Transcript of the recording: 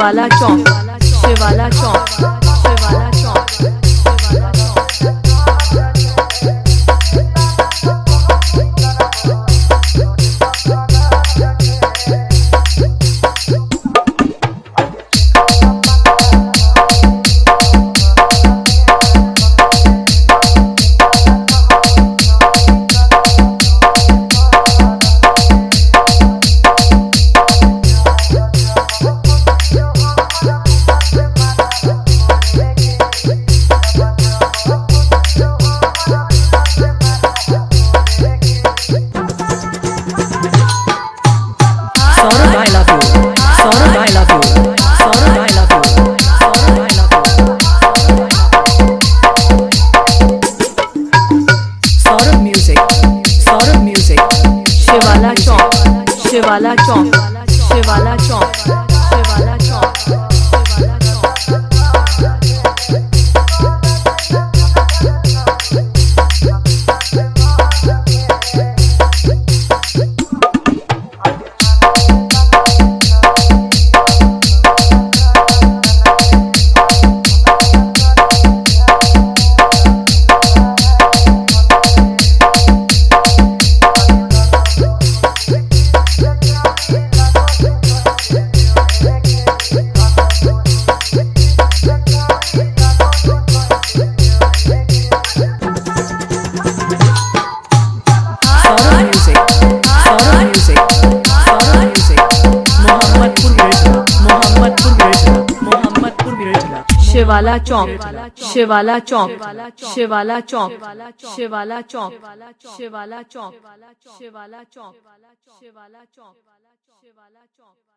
शिवाला चौक, शिवाला चौक, शिवाला चौक, शिवाला चौक। Saurabh, I love you. Saurabh, I love you. Saurabh, I love you. Saurabh, I love you. Saurabh music. Saurabh music. शिवाला चौक, शिवाला चौक, शिवाला चौक, शिवाला चौक, शिवाला चौक। Saurabh music. Saurabh music. Saurabh music. Mohammadpur Virjala. Mohammadpur Virjala. Mohammadpur Virjala. शिवाला चौक, शिवाला चौक, शिवाला चौक, शिवाला चौक, शिवाला चौक, शिवाला चौक, शिवाला चौक, शिवाला चौक।